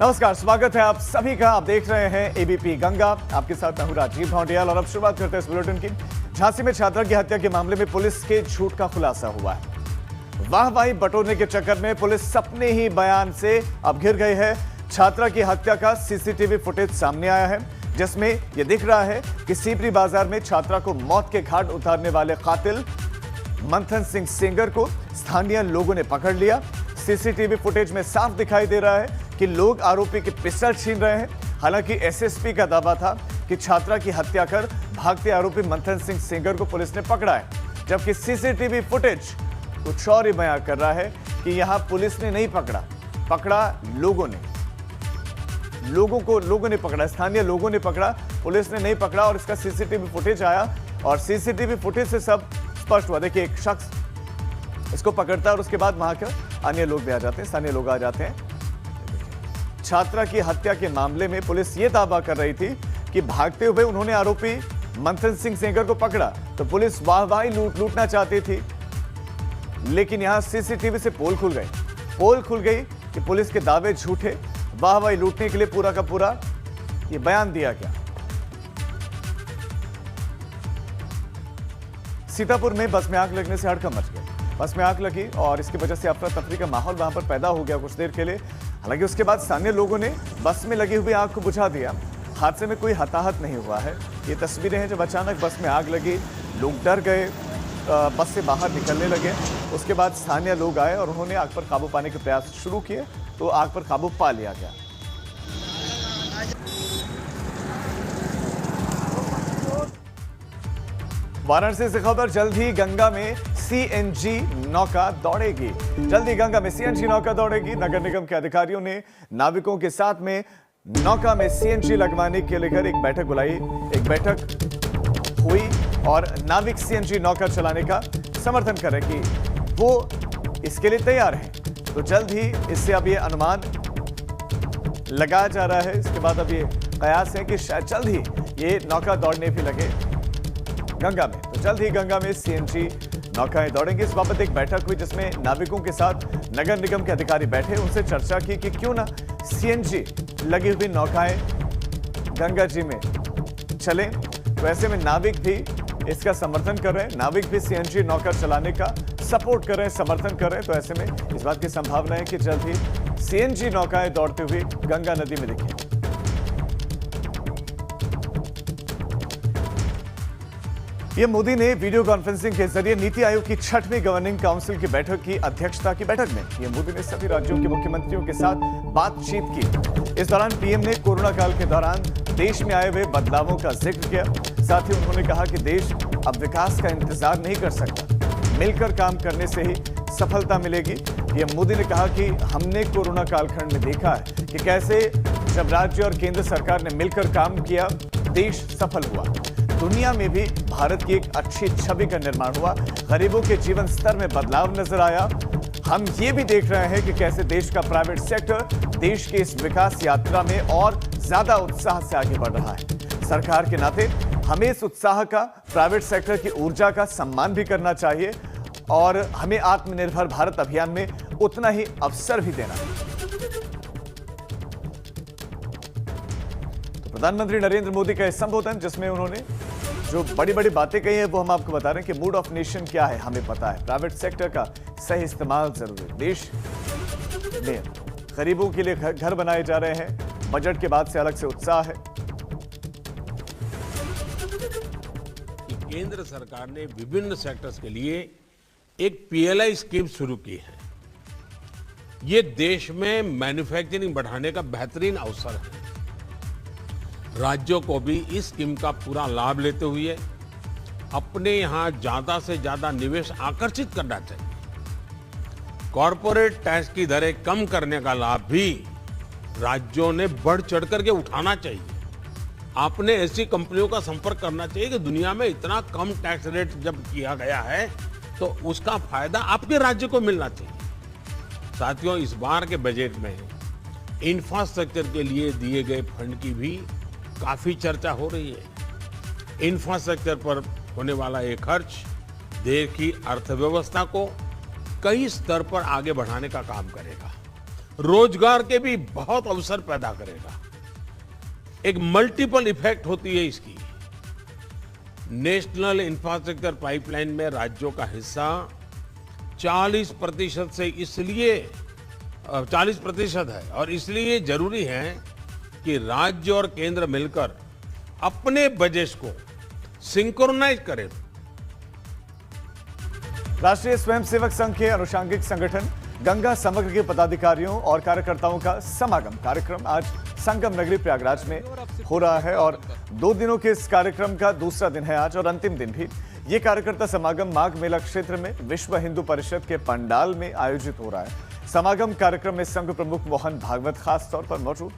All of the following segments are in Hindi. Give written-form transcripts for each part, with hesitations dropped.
नमस्कार, स्वागत है आप सभी का। आप देख रहे हैं एबीपी गंगा। आपके साथ मैं हूं राजीव भौंडियाल और अब शुरुआत करते हैं इस बुलेटिन की। झांसी में छात्रा की हत्या के मामले में पुलिस के झूठ का खुलासा हुआ है। वाहवाही बटोरने के चक्कर में पुलिस अपने ही बयान से अब घिर गई है। छात्रा की हत्या का सीसीटीवी फुटेज सामने आया है, जिसमें यह दिख रहा है कि सीपरी बाजार में छात्रा को मौत के घाट उतारने वाले कातिल मंथन सिंह सेंगर को स्थानीय लोगों ने पकड़ लिया। सीसीटीवी फुटेज में साफ दिखाई दे रहा है कि लोग आरोपी की पिस्टल छीन रहे हैं। हालांकि एसएसपी का दावा था कि छात्रा की हत्या कर भागते आरोपी मंथन सिंह सेंगर को पुलिस ने पकड़ा है, जबकि सीसीटीवी फुटेज कुछ और ही बयां कर रहा है कि यहां पुलिस ने नहीं पकड़ा लोगों ने पकड़ा, स्थानीय लोगों ने पकड़ा, पुलिस ने नहीं पकड़ा। और इसका सीसीटीवी फुटेज आया और सीसीटीवी फुटेज से सब स्पष्ट हुआ। देखिए, एक शख्स इसको पकड़ता है और उसके बाद वहां के अन्य लोग भी आ जाते हैं, स्थानीय लोग आ जाते हैं। छात्रा की हत्या के मामले में पुलिस ये दावा कर रही थी कि भागते हुए उन्होंने आरोपी मंथन सिंह सेंगर को पकड़ा, तो पुलिस वाहवाही लूटना चाहती थी। लेकिन यहां सीसीटीवी से पोल खुल गई कि पुलिस के दावे झूठे। वाहवाही लूटने के लिए पूरा का पूरा ये बयान दिया गया। सीतापुर में बस में आग लगने से हड़कंप मच गया। बस में आग लगी और इसकी वजह से अफरा तफरी का माहौल वहां पर पैदा हो गया कुछ देर के लिए। हालांकि उसके बाद स्थानीय लोगों ने बस में लगी हुई आग को बुझा दिया। हादसे में कोई हताहत नहीं हुआ है। ये तस्वीरें हैं जब अचानक बस में आग लगी, लोग डर गए, बस से बाहर निकलने लगे। उसके बाद स्थानीय लोग आए और उन्होंने आग पर काबू पाने के प्रयास शुरू किए, तो आग पर काबू पा लिया गया। वाराणसी से खबर, जल्द ही गंगा में सीएनजी नौका दौड़ेगी। नगर निगम के अधिकारियों ने नाविकों के साथ में नौका में सीएनजी लगवाने के लेकर एक बैठक बुलाई। एक बैठक हुई और नाविक सीएनजी नौका चलाने का समर्थन कर रहे कि वो इसके लिए तैयार हैं। तो जल्द ही इससे अब ये अनुमान लगाया जा रहा है। इसके बाद अब ये कयास है कि शायद जल्द ही ये नौका दौड़ने भी लगे गंगा में। तो जल्द ही गंगा में सीएनजी नौकाएं दौड़ेंगी। इस बाबत एक बैठक हुई जिसमें नाविकों के साथ नगर निगम के अधिकारी बैठे, उनसे चर्चा की कि क्यों ना सीएनजी लगी हुई नौकाएं गंगा जी में चलें। तो ऐसे में नाविक भी इसका समर्थन कर रहे हैं, नाविक भी सीएनजी नौका चलाने का सपोर्ट कर रहे हैं, समर्थन कर रहे हैं। तो ऐसे में इस बात की संभावना है कि जल्द ही सीएनजी नौकाएं दौड़ते हुए गंगा नदी में दिखें। ये मोदी ने वीडियो कॉन्फ्रेंसिंग के जरिए नीति आयोग की 6वीं गवर्निंग काउंसिल की बैठक की अध्यक्षता की। बैठक में ये मोदी ने सभी राज्यों के मुख्यमंत्रियों के साथ बातचीत की। इस दौरान पीएम ने कोरोना काल के दौरान देश में आए हुए बदलावों का जिक्र किया। साथ ही उन्होंने कहा कि देश अब विकास का इंतजार नहीं कर सकता, मिलकर काम करने से ही सफलता मिलेगी। पीएम मोदी ने कहा कि हमने कोरोना कालखंड में देखा है कि कैसे जब राज्य और केंद्र सरकार ने मिलकर काम किया, देश सफल हुआ। दुनिया में भी भारत की एक अच्छी छवि का निर्माण हुआ, गरीबों के जीवन स्तर में बदलाव नजर आया। हम ये भी देख रहे हैं कि कैसे देश का प्राइवेट सेक्टर देश की इस विकास यात्रा में और ज्यादा उत्साह से आगे बढ़ रहा है। सरकार के नाते हमें इस उत्साह का, प्राइवेट सेक्टर की ऊर्जा का सम्मान भी करना चाहिए और हमें आत्मनिर्भर भारत अभियान में उतना ही अवसर भी देना है। तो प्रधानमंत्री नरेंद्र मोदी का संबोधन, जिसमें उन्होंने जो बड़ी बड़ी बातें कही हैं, वो हम आपको बता रहे हैं कि मूड ऑफ नेशन क्या है हमें पता है। प्राइवेट सेक्टर का सही इस्तेमाल जरूरी है। देश में गरीबों के लिए घर बनाए जा रहे हैं। बजट के बाद से अलग से उत्साह है। केंद्र सरकार ने विभिन्न सेक्टर्स के लिए एक पीएलआई स्कीम शुरू की है। ये देश में मैन्युफैक्चरिंग बढ़ाने का बेहतरीन अवसर है। राज्यों को भी इस स्कीम का पूरा लाभ लेते हुए अपने यहां ज्यादा से ज्यादा निवेश आकर्षित करना चाहिए। कॉरपोरेट टैक्स की दरें कम करने का लाभ भी राज्यों ने बढ़ चढ़ करके उठाना चाहिए। आपने ऐसी कंपनियों का संपर्क करना चाहिए कि दुनिया में इतना कम टैक्स रेट जब किया गया है तो उसका फायदा आपके राज्य को मिलना चाहिए। साथियों, इस बार के बजट में इंफ्रास्ट्रक्चर के लिए दिए गए फंड की भी काफी चर्चा हो रही है। इंफ्रास्ट्रक्चर पर होने वाला ये खर्च देश की अर्थव्यवस्था को कई स्तर पर आगे बढ़ाने का काम करेगा। रोजगार के भी बहुत अवसर पैदा करेगा। एक मल्टीपल इफेक्ट होती है इसकी। नेशनल इंफ्रास्ट्रक्चर पाइपलाइन में राज्यों का हिस्सा 40% से इसलिए 40% है, और इसलिए जरूरी है कि राज्य और केंद्र मिलकर अपने बजट को सिंक्रोनाइज करें। राष्ट्रीय स्वयंसेवक संघ के अनुषंगिक संगठन गंगा समग्र के पदाधिकारियों और कार्यकर्ताओं का समागम कार्यक्रम आज संगम नगरी प्रयागराज में हो रहा है और 2 दिनों के इस कार्यक्रम का दूसरा दिन है आज और अंतिम दिन भी। ये कार्यकर्ता समागम माघ मेला क्षेत्र में विश्व हिंदू परिषद के पंडाल में आयोजित हो रहा है। समागम कार्यक्रम में संघ प्रमुख मोहन भागवत खास तौर पर मौजूद।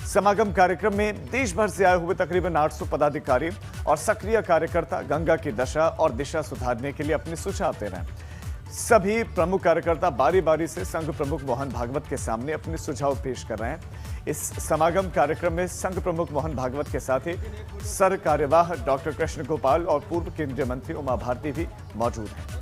समागम कार्यक्रम में देश भर से आए हुए तकरीबन 800 पदाधिकारी और सक्रिय कार्यकर्ता गंगा की दशा और दिशा सुधारने के लिए अपने सुझाव दे रहे हैं। सभी प्रमुख कार्यकर्ता बारी बारी से संघ प्रमुख मोहन भागवत के सामने अपने सुझाव पेश कर रहे हैं। इस समागम कार्यक्रम में संघ प्रमुख मोहन भागवत के साथ ही सर कार्यवाह डॉक्टर कृष्ण गोपाल और पूर्व केंद्रीय मंत्री उमा भारती भी मौजूद हैं।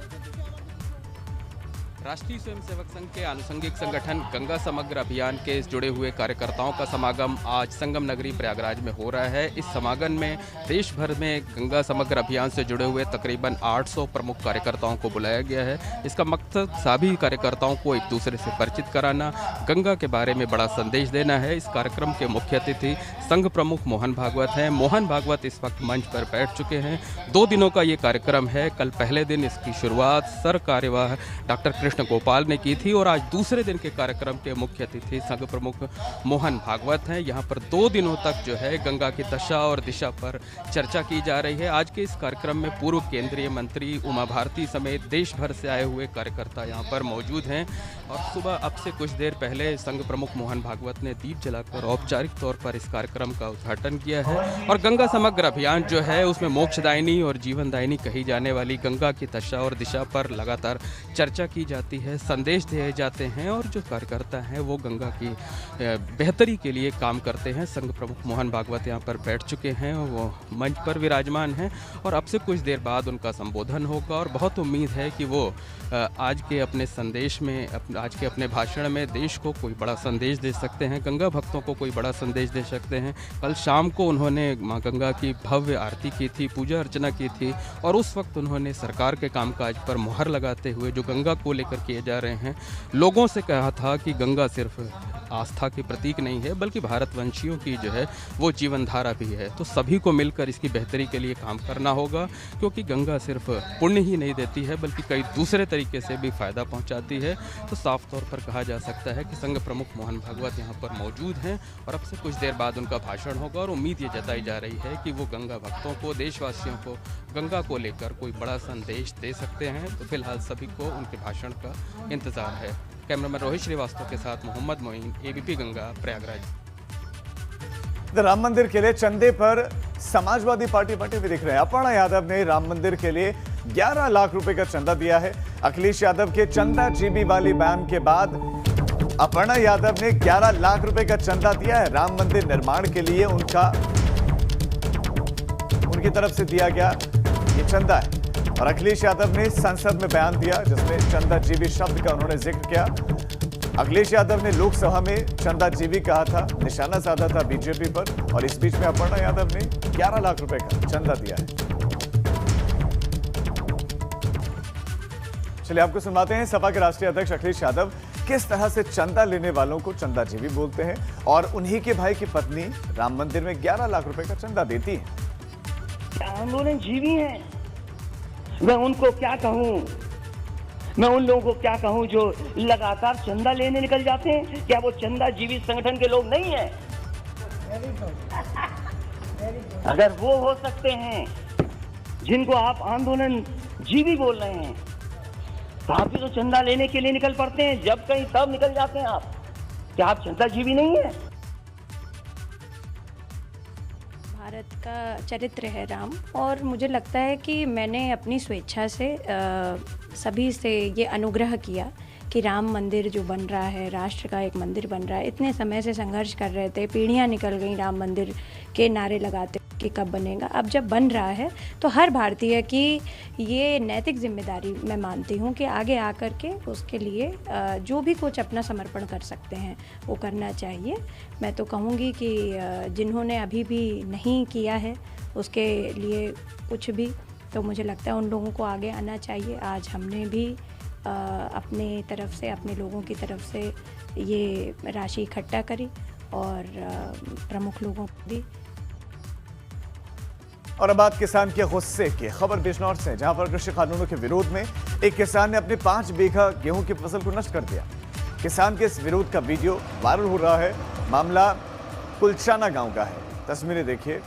राष्ट्रीय स्वयंसेवक संघ के आनुषंगिक संगठन गंगा समग्र अभियान के जुड़े हुए कार्यकर्ताओं का समागम आज संगम नगरी प्रयागराज में हो रहा है। इस समागम में देश भर में गंगा समग्र अभियान से जुड़े हुए तकरीबन 800 प्रमुख कार्यकर्ताओं को बुलाया गया है। इसका मकसद सभी कार्यकर्ताओं को एक दूसरे से परिचित कराना, गंगा के बारे में बड़ा संदेश देना है। इस कार्यक्रम के मुख्य अतिथि संघ प्रमुख मोहन भागवत हैं। मोहन भागवत इस वक्त मंच पर बैठ चुके हैं। 2 दिनों का ये कार्यक्रम है। कल पहले दिन इसकी शुरुआत सर कार्यवाह डॉक्टर कृष्ण गोपाल ने की थी और आज दूसरे दिन के कार्यक्रम के मुख्य अतिथि संघ प्रमुख मोहन भागवत हैं। यहाँ पर 2 दिनों तक जो है गंगा की दशा और दिशा पर चर्चा की जा रही है। आज के इस कार्यक्रम में पूर्व केंद्रीय मंत्री उमा भारती समेत देश भर से आए हुए कार्यकर्ता यहाँ पर मौजूद हैं और सुबह अब से कुछ देर पहले संघ प्रमुख मोहन भागवत ने दीप जलाकर औपचारिक तौर पर इस कार्यक्रम का उद्घाटन किया है। और गंगा समग्र अभियान जो है उसमें मोक्षदायिनी और जीवनदायिनी कही जाने वाली गंगा की दशा और दिशा पर लगातार चर्चा की जाती है, संदेश दिए जाते हैं और जो कार्यकर्ता हैं वो गंगा की बेहतरी के लिए काम करते हैं। संघ प्रमुख मोहन भागवत यहाँ पर बैठ चुके हैं, वो मंच पर विराजमान हैं और अब से कुछ देर बाद उनका संबोधन होगा और बहुत उम्मीद है कि वो आज के अपने संदेश में, आज के अपने भाषण में देश को कोई बड़ा संदेश दे सकते हैं, गंगा भक्तों को कोई बड़ा संदेश दे सकते हैं। कल शाम को उन्होंने माँ गंगा की भव्य आरती की थी, पूजा अर्चना की थी और उस वक्त उन्होंने सरकार के कामकाज पर मुहर लगाते हुए जो गंगा को लेकर किए जा रहे हैं, लोगों से कहा था कि गंगा सिर्फ आस्था की प्रतीक नहीं है बल्कि भारतवंशियों की जो है वो जीवन धारा भी है। तो सभी को मिलकर इसकी बेहतरी के लिए काम करना होगा क्योंकि गंगा सिर्फ पुण्य ही नहीं देती है बल्कि कई दूसरे तरीके से भी फायदा पहुंचाती है। तो साफ तौर पर कहा जा सकता है कि संघ प्रमुख मोहन भागवत यहाँ पर मौजूद हैं और अब से कुछ देर बाद उनका भाषण होगा और उम्मीद ये जताई जा रही है कि वो गंगा भक्तों को, देशवासियों को गंगा को लेकर कोई बड़ा संदेश दे सकते हैं। तो फिलहाल सभी को उनके भाषण का इंतजार है। कैमरामैन रोहित श्रीवास्तव के साथ मोहम्मद मोइन, एबीपी गंगा, प्रयागराज। राम मंदिर के लिए चंदे पर समाजवादी पार्टी बटे हुए दिख रहे हैं। अपर्णा यादव ने राम मंदिर के लिए 11 लाख रुपए का चंदा दिया है। अखिलेश यादव के चंदा जीबी वाली बयान के बाद अपर्णा यादव ने 11 लाख रुपए का चंदा दिया है। राम मंदिर निर्माण के लिए उनकी तरफ से दिया गया ये चंदा है और अखिलेश यादव ने संसद में बयान दिया जिसमें चंदा जीबी शब्द का उन्होंने जिक्र किया। अखिलेश यादव ने लोकसभा में चंदा जीबी कहा था, निशाना साधा था बीजेपी पर और इस बीच में अपर्णा यादव ने 11 लाख रुपए का चंदा दिया है। चलिए आपको सुनवाते हैं सपा के राष्ट्रीय अध्यक्ष अखिलेश यादव किस तरह से चंदा लेने वालों को चंदा जीबी बोलते हैं और उन्हीं के भाई की पत्नी राम मंदिर में 11 लाख रुपए का चंदा देती है। आंदोलन जीवी हैं, मैं उनको क्या कहूं, मैं उन लोगों को क्या कहूं जो लगातार चंदा लेने निकल जाते हैं। क्या वो चंदा जीवी संगठन के लोग नहीं हैं? अगर वो हो सकते हैं जिनको आप आंदोलन जीवी बोल रहे हैं तो आप भी तो चंदा लेने के लिए निकल पड़ते हैं, जब कहीं तब निकल जाते हैं आप। क्या आप चंदा जीवी नहीं है? भारत का चरित्र है राम और मुझे लगता है कि मैंने अपनी स्वेच्छा से सभी से ये अनुग्रह किया कि राम मंदिर जो बन रहा है, राष्ट्र का एक मंदिर बन रहा है। इतने समय से संघर्ष कर रहे थे, पीढ़ियां निकल गई राम मंदिर के नारे लगाते। कि कब बनेगा। अब जब बन रहा है तो हर भारतीय की ये नैतिक जिम्मेदारी मैं मानती हूँ कि आगे आकर के उसके लिए जो भी कुछ अपना समर्पण कर सकते हैं वो करना चाहिए। मैं तो कहूँगी कि जिन्होंने अभी भी नहीं किया है उसके लिए कुछ भी, तो मुझे लगता है उन लोगों को आगे आना चाहिए। आज हमने भी अपने तरफ से, अपने लोगों की तरफ से ये राशि इकट्ठा करी और प्रमुख लोगों को दी। और अब बात किसान के गुस्से की खबर बिजनौर से, जहां पर कृषि कानूनों के विरोध में एक किसान ने अपने 5 बीघा गेहूं की फसल को नष्ट कर दिया। किसान के इस विरोध का वीडियो वायरल हो रहा है। मामला कुलचाना गांव का है। तस्वीरें देखिए,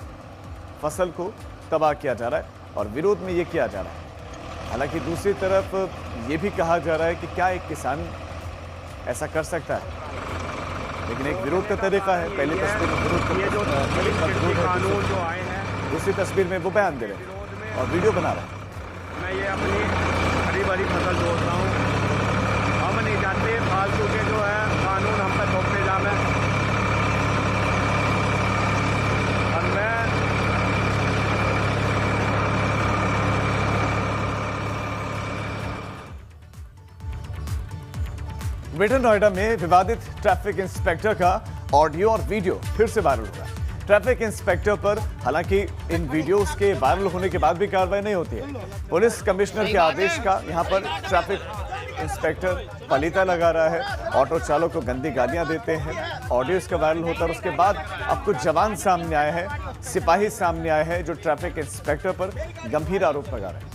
फसल को तबाह किया जा रहा है और विरोध में ये किया जा रहा है। हालांकि दूसरी तरफ ये भी कहा जा रहा है कि क्या एक किसान ऐसा कर सकता है, लेकिन एक विरोध का तरीका है। पहली तस्वीर में विरोध कानून जो आए हैं, दूसरी तस्वीर में वो बयान दे रहे हैं और वीडियो बना रहे हैं। मैं ये अपनी हरी भरी फसल जोत रहा हूँ। हम नहीं जानते फालतू के जो है कानून हम पर थोपने जामे। और मैं ग्रेटर नोएडा में विवादित ट्रैफिक इंस्पेक्टर का ऑडियो और वीडियो फिर से वायरल हो रहा है। ट्रैफिक इंस्पेक्टर पर हालांकि इन वीडियोस के वायरल होने के बाद भी कार्रवाई नहीं होती है। पुलिस कमिश्नर के आदेश का यहां पर ट्रैफिक इंस्पेक्टर पलीता लगा रहा है, ऑटो चालक को गंदी गालियां देते हैं। ऑडियो इसका वायरल होता है और उसके बाद अब कुछ जवान सामने आए हैं, सिपाही सामने आए हैं जो ट्रैफिक इंस्पेक्टर पर गंभीर आरोप लगा रहे हैं।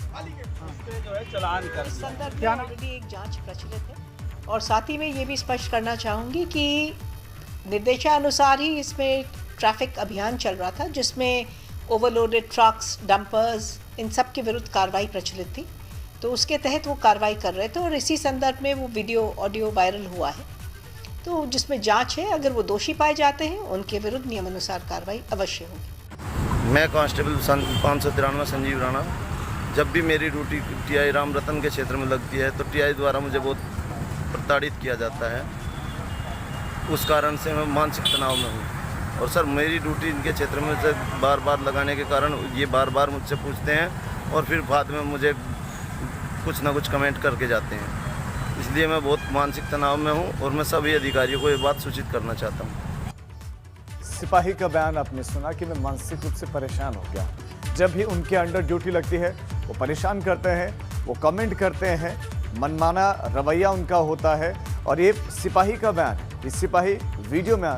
इस संदर्भ में ऑलरेडी एक जांच प्रचलित है और साथ ही में ये भी स्पष्ट करना चाहूँगी कि निर्देशानुसार ही इसमें ट्रैफिक अभियान चल रहा था, जिसमें ओवरलोडेड ट्रक्स, डंपर्स, इन सब के विरुद्ध कार्रवाई प्रचलित थी। तो उसके तहत वो कार्रवाई कर रहे थे और इसी संदर्भ में वो वीडियो ऑडियो वायरल हुआ है। तो जिसमें जांच है, अगर वो दोषी पाए जाते हैं उनके विरुद्ध नियमानुसार कार्रवाई अवश्य होगी। मैं कांस्टेबल 593 संजीव राणा। जब भी मेरी ड्यूटी टीआई राम रतन के क्षेत्र में लगती है तो टीआई द्वारा मुझे बहुत प्रताड़ित किया जाता है। उस कारण से मैं मानसिक तनाव में हूँ। और सर, मेरी ड्यूटी इनके क्षेत्र में से बार बार लगाने के कारण ये बार बार मुझसे पूछते हैं और फिर बाद में मुझे कुछ ना कुछ कमेंट करके जाते हैं। इसलिए मैं बहुत मानसिक तनाव में हूँ और मैं सभी अधिकारियों को ये बात सूचित करना चाहता हूँ। सिपाही का बयान आपने सुना कि मैं मानसिक रूप से परेशान हो गया। जब भी उनके अंडर ड्यूटी लगती है वो परेशान करते हैं, वो कमेंट करते हैं, मनमाना रवैया उनका होता है। और ये सिपाही का बयान, ये सिपाही वीडियो में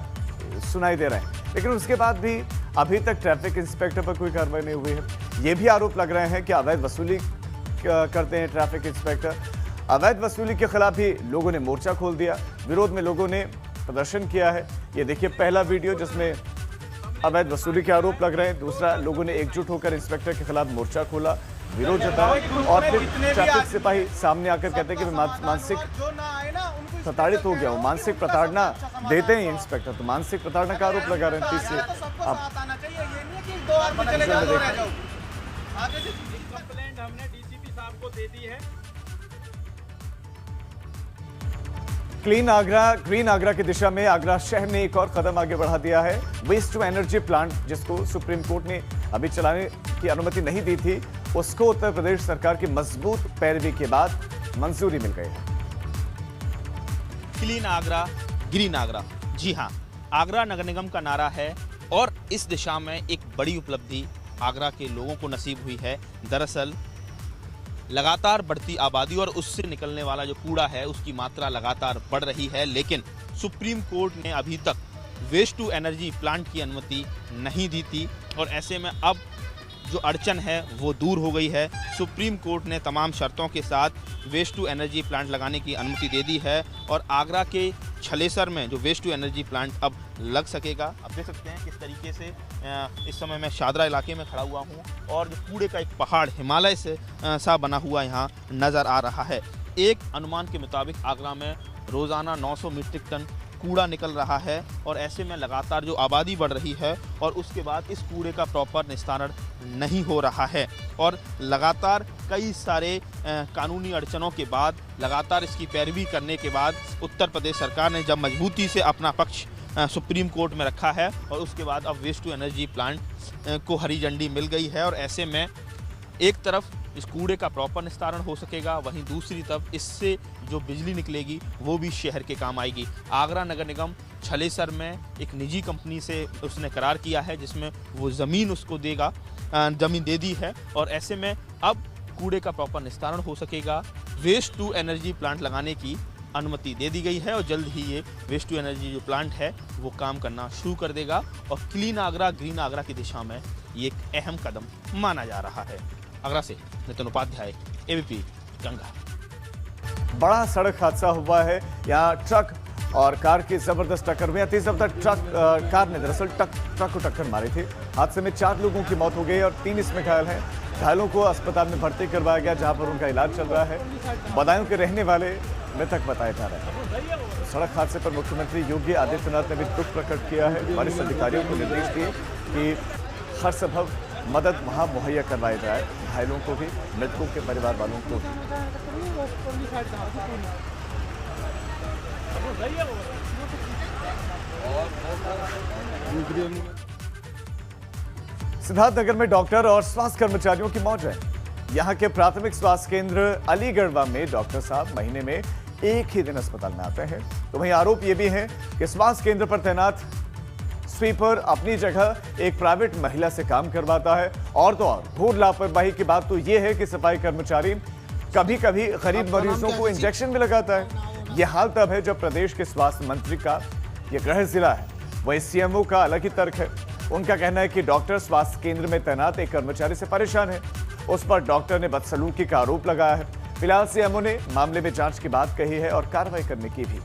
सुनाई दे रहे हैं, लेकिन उसके बाद भी अभी तक ट्रैफिक इंस्पेक्टर पर कोई कार्रवाई नहीं हुई है। ये भी आरोप लग रहे हैं कि अवैध वसूली करते हैं ट्रैफिक इंस्पेक्टर। अवैध वसूली के खिलाफ भी लोगों ने मोर्चा खोल दिया, विरोध में लोगों ने प्रदर्शन किया है। ये देखिए पहला वीडियो जिसमें अवैध वसूली के आरोप लग रहे हैं, दूसरा लोगों ने एकजुट होकर इंस्पेक्टर के खिलाफ मोर्चा खोला, विरोध जताया और फिर ट्रैफिक सिपाही सामने आकर कहते हैं कि मैं मानसिक प्रताड़ित हो गया हूँ। मानसिक प्रताड़ना देते हैं इंस्पेक्टर, तो मानसिक प्रताड़ना का आरोप लगा रहे हैं। तीसरे आप कंप्लेंट हमने डीसीपी साहब को दे दी है। ग्रीन आगरा की दिशा में आगरा शहर ने एक और कदम आगे बढ़ा दिया है। वेस्ट टू एनर्जी प्लांट, जिसको सुप्रीम कोर्ट ने अभी चलाने की अनुमति नहीं दी थी, उसको उत्तर प्रदेश सरकार की मजबूत पैरवी के बाद मंजूरी मिल गई है। Clean Agra, green Agra. जी हाँ, आगरा नगर निगम का नारा है और इस दिशा में एक बड़ी उपलब्धि आगरा के लोगों को नसीब हुई है। दरअसल लगातार बढ़ती आबादी और उससे निकलने वाला जो कूड़ा है उसकी मात्रा लगातार बढ़ रही है, लेकिन सुप्रीम कोर्ट ने अभी तक वेस्ट टू एनर्जी प्लांट की अनुमति नहीं दी थी और ऐसे में अब जो अड़चन है वो दूर हो गई है। सुप्रीम कोर्ट ने तमाम शर्तों के साथ वेस्ट टू एनर्जी प्लांट लगाने की अनुमति दे दी है और आगरा के छलेसर में जो वेस्ट टू एनर्जी प्लांट अब लग सकेगा। आप देख सकते हैं किस तरीके से इस समय मैं शादरा इलाके में खड़ा हुआ हूँ और जो कूड़े का एक पहाड़ हिमालय से सा बना हुआ यहाँ नज़र आ रहा है। एक अनुमान के मुताबिक आगरा में रोज़ाना 900 मीट्रिक टन कूड़ा निकल रहा है और ऐसे में लगातार जो आबादी बढ़ रही है और उसके बाद इस कूड़े का प्रॉपर निस्तारण नहीं हो रहा है और लगातार कई सारे कानूनी अड़चनों के बाद, लगातार इसकी पैरवी करने के बाद उत्तर प्रदेश सरकार ने जब मजबूती से अपना पक्ष सुप्रीम कोर्ट में रखा है और उसके बाद अब वेस्ट टू एनर्जी प्लांट को हरी झंडी मिल गई है और ऐसे में एक तरफ इस कूड़े का प्रॉपर निस्तारण हो सकेगा, वहीं दूसरी तरफ इससे जो बिजली निकलेगी वो भी शहर के काम आएगी। आगरा नगर निगम छलेसर में एक निजी कंपनी से उसने करार किया है जिसमें वो ज़मीन उसको देगा, ज़मीन दे दी है और ऐसे में अब कूड़े का प्रॉपर निस्तारण हो सकेगा। वेस्ट टू एनर्जी प्लांट लगाने की अनुमति दे दी गई है और जल्द ही ये वेस्ट टू एनर्जी जो प्लांट है वो काम करना शुरू कर देगा और क्लीन आगरा, ग्रीन आगरा की दिशा में ये एक अहम कदम माना जा रहा है। आगरा से नितिन उपाध्याय, एबीपी गंगा। बड़ा सड़क हादसा हुआ है। यहाँ ट्रक और कार की जबरदस्त टक्कर हुई। तेज रफ्तार कार ने दरअसल ट्रक को टक्कर मारी थी। हादसे में 4 लोगों की मौत हो गई और 3 इसमें घायल हैं। घायलों को अस्पताल में भर्ती करवाया गया जहां पर उनका इलाज चल रहा है। बदायूं के रहने वाले मृतक बताए जा रहे हैं। सड़क हादसे पर मुख्यमंत्री योगी आदित्यनाथ ने भी दुख प्रकट किया है। वरिष्ठ अधिकारियों को निर्देश दिए कि हर संभव मदद वहां मुहैया करवाई जाए, घायलों को भी, मृतकों के परिवार वालों को भी। सिद्धार्थनगर में डॉक्टर और स्वास्थ्य कर्मचारियों की मौज है। यहां के प्राथमिक स्वास्थ्य केंद्र अलीगढ़वा में डॉक्टर साहब महीने में एक ही दिन अस्पताल में आते हैं। तो वहीं आरोप यह भी है कि स्वास्थ्य केंद्र पर तैनात स्वीपर अपनी जगह एक प्राइवेट महिला से काम करवाता है। और तो और घोर लापरवाही की बात तो यह है कि सफाई कर्मचारी कभी कभी गरीब मरीजों को इंजेक्शन भी लगाता है। यह हाल तब है जब प्रदेश के स्वास्थ्य मंत्री का यह गृह जिला है। वही सीएमओ का अलग ही तर्क है। उनका कहना है कि डॉक्टर स्वास्थ्य केंद्र में तैनात एक कर्मचारी से परेशान है। उस पर डॉक्टर ने बदसलूकी का आरोप लगाया है। फिलहाल सीएमओ ने मामले में जांच की बात कही है और कार्रवाई करने की भी